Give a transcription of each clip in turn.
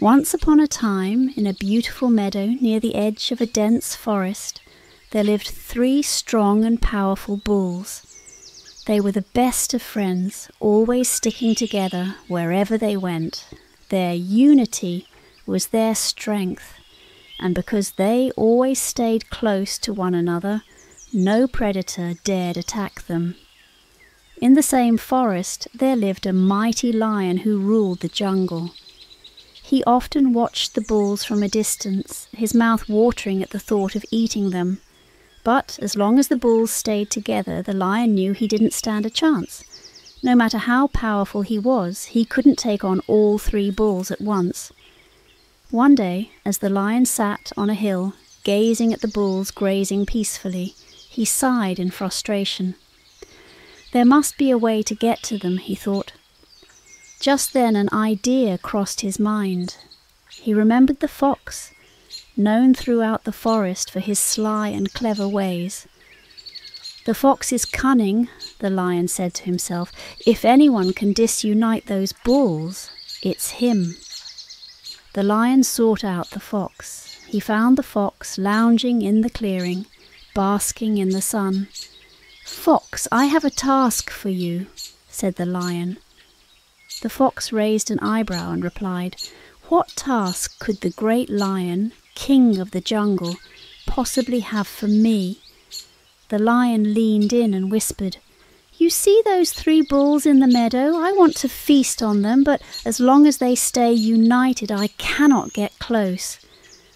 Once upon a time, in a beautiful meadow near the edge of a dense forest, there lived 3 strong and powerful bulls. They were the best of friends, always sticking together wherever they went. Their unity was their strength, and because they always stayed close to one another, no predator dared attack them. In the same forest there lived a mighty lion who ruled the jungle. He often watched the bulls from a distance, his mouth watering at the thought of eating them. But as long as the bulls stayed together, the lion knew he didn't stand a chance. No matter how powerful he was, he couldn't take on all 3 bulls at once. One day, as the lion sat on a hill, gazing at the bulls grazing peacefully, he sighed in frustration. There must be a way to get to them, he thought. Just then an idea crossed his mind. He remembered the fox, known throughout the forest for his sly and clever ways. "The fox is cunning," the lion said to himself. "If anyone can disunite those bulls, it's him." The lion sought out the fox. He found the fox lounging in the clearing, basking in the sun. "Fox, I have a task for you," said the lion. The fox raised an eyebrow and replied, "What task could the great lion, king of the jungle, possibly have for me?" The lion leaned in and whispered, "You see those 3 bulls in the meadow? I want to feast on them, but as long as they stay united, I cannot get close.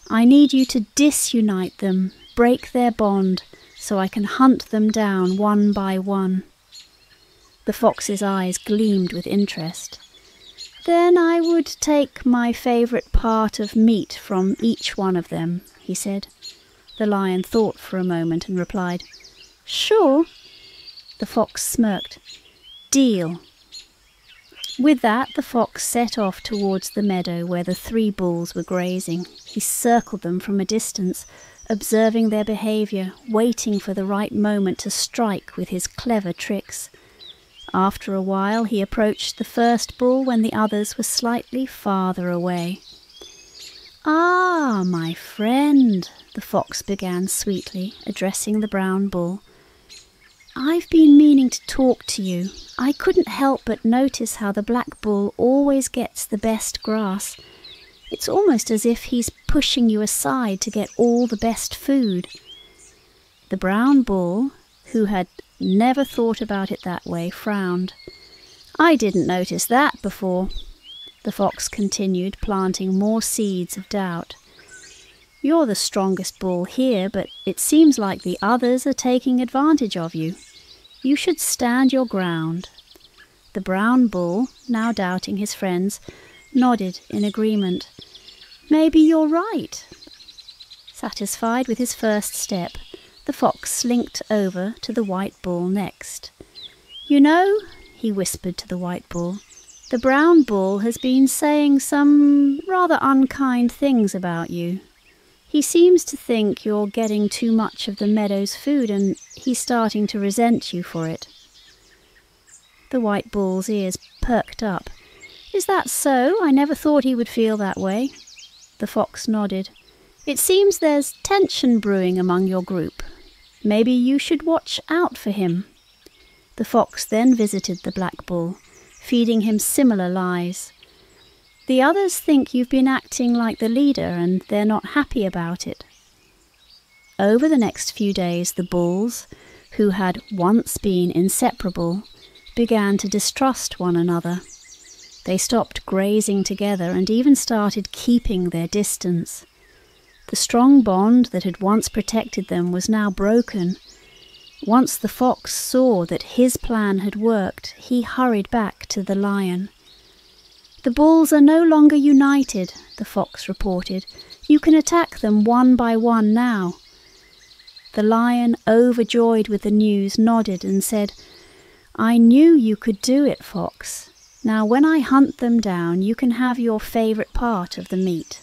I need you to disunite them, break their bond, so I can hunt them down one by one." The fox's eyes gleamed with interest. "Then I would take my favourite part of meat from each one of them," he said. The lion thought for a moment and replied, "Sure." The fox smirked. "Deal." With that, the fox set off towards the meadow where the 3 bulls were grazing. He circled them from a distance, observing their behaviour, waiting for the right moment to strike with his clever tricks. After a while he approached the first bull when the others were slightly farther away. "Ah, my friend," the fox began sweetly, addressing the brown bull. "I've been meaning to talk to you. I couldn't help but notice how the black bull always gets the best grass. It's almost as if he's pushing you aside to get all the best food." The brown bull, who had never thought about it that way, frowned. "I didn't notice that before," the fox continued, planting more seeds of doubt. "You're the strongest bull here, but it seems like the others are taking advantage of you. You should stand your ground." The brown bull, now doubting his friends, nodded in agreement. "Maybe you're right." Satisfied with his first step, the fox slinked over to the white bull next. "You know," he whispered to the white bull, "the brown bull has been saying some rather unkind things about you. He seems to think you're getting too much of the meadow's food, and he's starting to resent you for it." The white bull's ears perked up. "Is that so? I never thought he would feel that way." The fox nodded. "It seems there's tension brewing among your group. Maybe you should watch out for him." The fox then visited the black bull, feeding him similar lies. "The others think you've been acting like the leader, and they're not happy about it." Over the next few days, the bulls, who had once been inseparable, began to distrust one another. They stopped grazing together and even started keeping their distance. The strong bond that had once protected them was now broken. Once the fox saw that his plan had worked, he hurried back to the lion. "The bulls are no longer united," the fox reported. "You can attack them one by one now." The lion, overjoyed with the news, nodded and said, "I knew you could do it, fox. Now when I hunt them down, you can have your favourite part of the meat."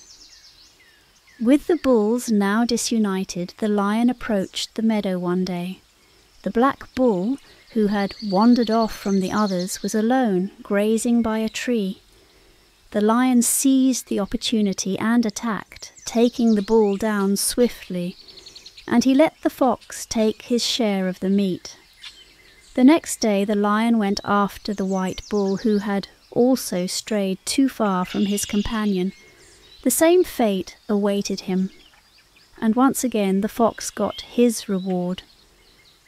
With the bulls now disunited, the lion approached the meadow one day. The black bull, who had wandered off from the others, was alone, grazing by a tree. the lion seized the opportunity and attacked, taking the bull down swiftly, and he let the fox take his share of the meat. The next day the lion went after the white bull, who had also strayed too far from his companion. The same fate awaited him, and once again the fox got his reward.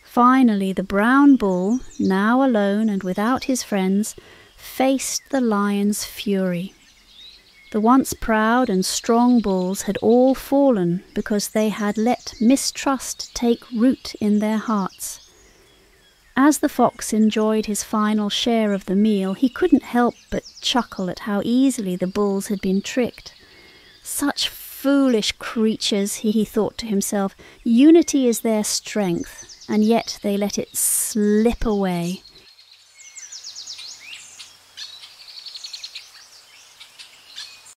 Finally the brown bull, now alone and without his friends, faced the lion's fury. The once proud and strong bulls had all fallen because they had let mistrust take root in their hearts. As the fox enjoyed his final share of the meal, he couldn't help but chuckle at how easily the bulls had been tricked. Such foolish creatures, he thought to himself. Unity is their strength, and yet they let it slip away.